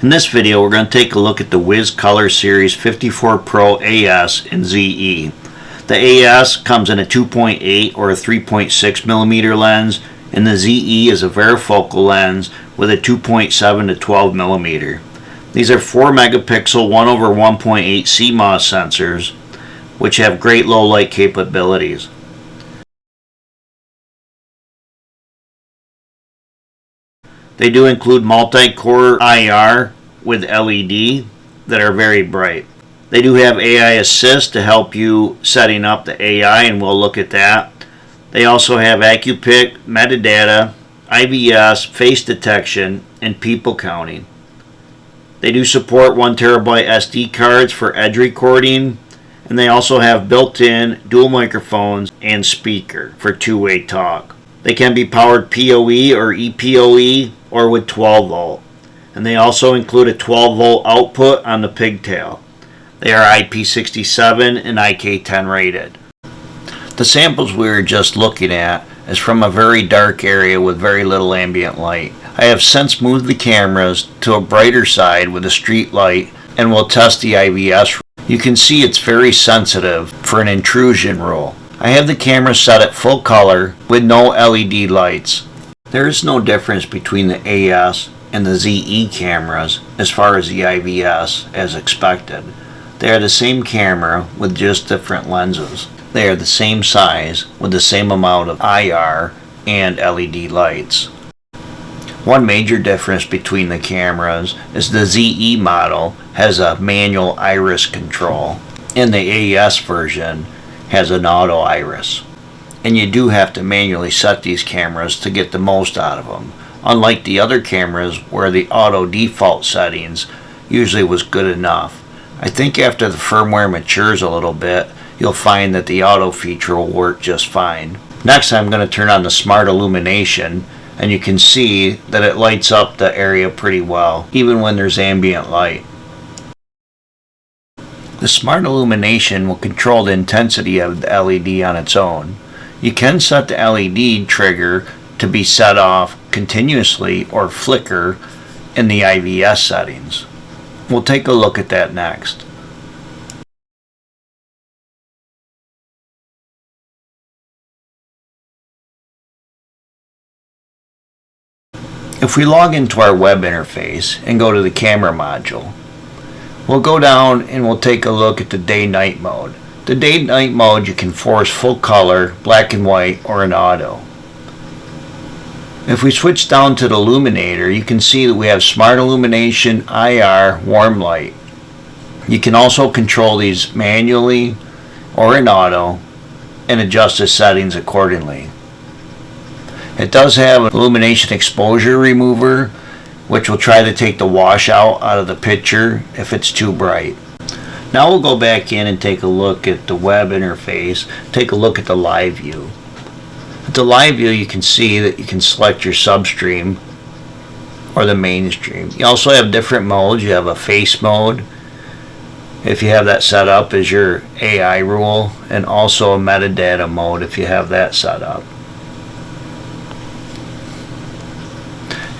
In this video, we're going to take a look at the Wiz Color Series 54 Pro AS and ZE. The AS comes in a 2.8 or a 3.6 millimeter lens, and the ZE is a varifocal lens with a 2.7 to 12 millimeter. These are 4 megapixel 1/1.8 CMOS sensors, which have great low light capabilities. They do include multi-core IR with LED that are very bright. They do have AI Assist to help you setting up the AI, and we'll look at that. They also have AcuPick, metadata, IVS, face detection, and people counting. They do support 1 terabyte SD cards for edge recording, and they also have built-in dual microphones and speaker for two-way talk. They can be powered PoE or ePoE or with 12 volt. And they also include a 12 volt output on the pigtail. They are IP67 and IK10 rated. The samples we were just looking at is from a very dark area with very little ambient light. I have since moved the cameras to a brighter side with a street light and will test the IVS. You can see it's very sensitive for an intrusion rule. I have the camera set at full color with no LED lights. There is no difference between the AS and the ZE cameras as far as the IVS as expected. They are the same camera with just different lenses. They are the same size with the same amount of IR and LED lights. One major difference between the cameras is the ZE model has a manual iris control, and the AS version has an auto iris. And you do have to manually set these cameras to get the most out of them, unlike the other cameras where the auto default settings usually was good enough. I think after the firmware matures a little bit, you'll find that the auto feature will work just fine. Next, I'm going to turn on the smart illumination, and you can see that it lights up the area pretty well, even when there's ambient light. The smart illumination will control the intensity of the LED on its own. You can set the LED trigger to be set off continuously or flicker in the IVS settings. We'll take a look at that next. If we log into our web interface and go to the camera module, we'll go down and we'll take a look at the day-night mode. The day-night mode you can force full color, black and white, or an auto. If we switch down to the illuminator, you can see that we have smart illumination, IR, warm light. You can also control these manually or in auto and adjust the settings accordingly. It does have an illumination exposure remover, which will try to take the washout out of the picture if it's too bright. Now we'll go back in and take a look at the web interface, take a look at the live view. At the live view, you can see that you can select your substream or the mainstream. You also have different modes. You have a face mode, if you have that set up as your AI rule, and also a metadata mode if you have that set up.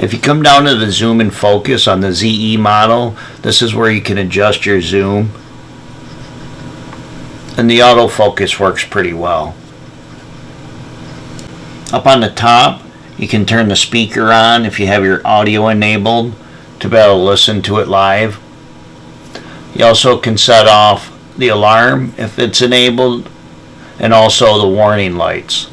If you come down to the zoom and focus on the ZE model, this is where you can adjust your zoom. And the autofocus works pretty well. Up on the top, you can turn the speaker on if you have your audio enabled to be able to listen to it live. You also can set off the alarm if it's enabled, and also the warning lights.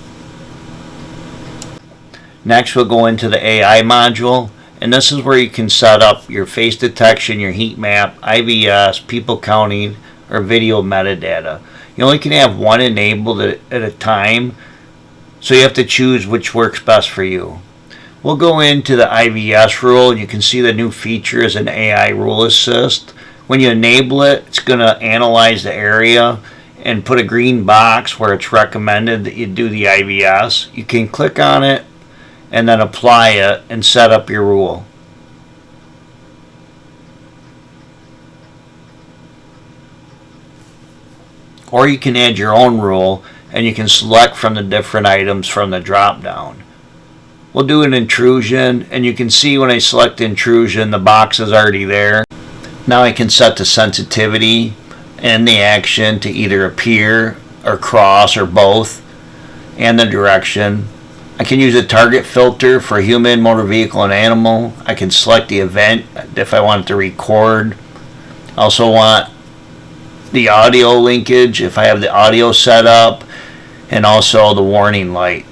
Next, we'll go into the AI module, and this is where you can set up your face detection, your heat map, IVS, people counting, or video metadata. You only can have one enabled at a time, so you have to choose which works best for you. We'll go into the IVS rule, and you can see the new feature is an AI rule assist. When you enable it, it's going to analyze the area and put a green box where it's recommended that you do the IVS. You can click on it and then apply it and set up your rule. Or you can add your own rule, and you can select from the different items from the drop down. We'll do an intrusion, and you can see when I select intrusion, the box is already there. Now I can set the sensitivity and the action to either appear or cross or both, and the direction. I can use a target filter for human, motor vehicle, and animal. I can select the event if I want it to record. I also want the audio linkage if I have the audio set up, and also the warning light.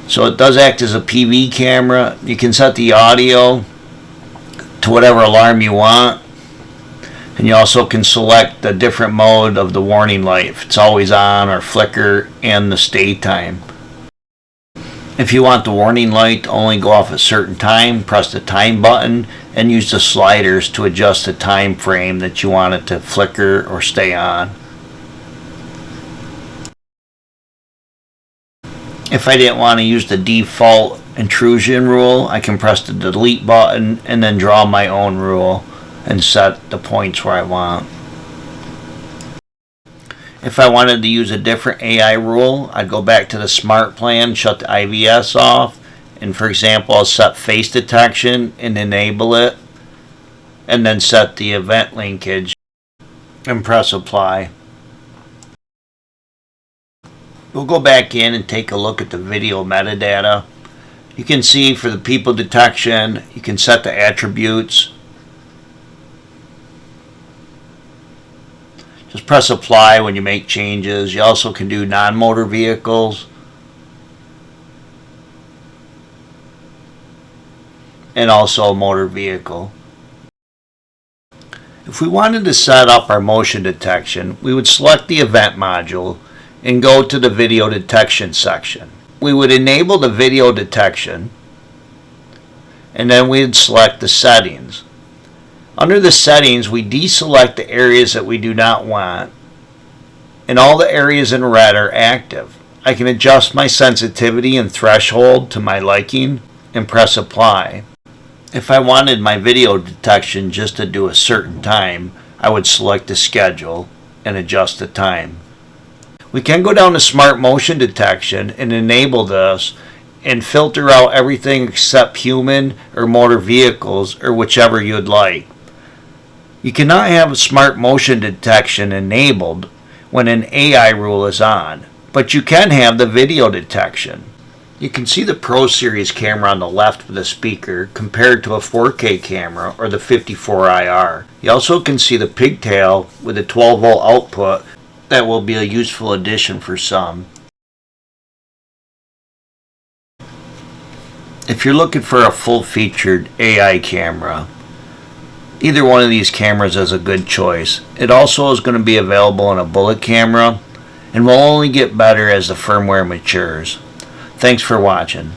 So it does act as a PV camera. You can set the audio to whatever alarm you want, and you also can select the different mode of the warning light, if it's always on or flicker, and the stay time. If you want the warning light to only go off at a certain time, press the time button and use the sliders to adjust the time frame that you want it to flicker or stay on. If I didn't want to use the default intrusion rule, I can press the delete button and then draw my own rule and set the points where I want. If I wanted to use a different AI rule, I'd go back to the smart plan, shut the IVS off, and for example, I'll set face detection and enable it, and then set the event linkage and press apply. We'll go back in and take a look at the video metadata. You can see for the people detection, you can set the attributes. Just press apply when you make changes. You also can do non-motor vehicles and also motor vehicle. If we wanted to set up our motion detection, we would select the event module and go to the video detection section. We would enable the video detection, and then we'd select the settings. Under the settings, we deselect the areas that we do not want, and all the areas in red are active. I can adjust my sensitivity and threshold to my liking and press apply. If I wanted my video detection just to do a certain time, I would select the schedule and adjust the time. We can go down to Smart Motion Detection and enable this and filter out everything except human or motor vehicles, or whichever you'd like. You cannot have Smart Motion Detection enabled when an AI rule is on, but you can have the video detection. You can see the Pro Series camera on the left of the speaker compared to a 4K camera or the 54IR. You also can see the pigtail with a 12-volt output. That will be a useful addition for some. If you're looking for a full-featured AI camera, either one of these cameras is a good choice. It also is going to be available in a bullet camera and will only get better as the firmware matures. Thanks for watching.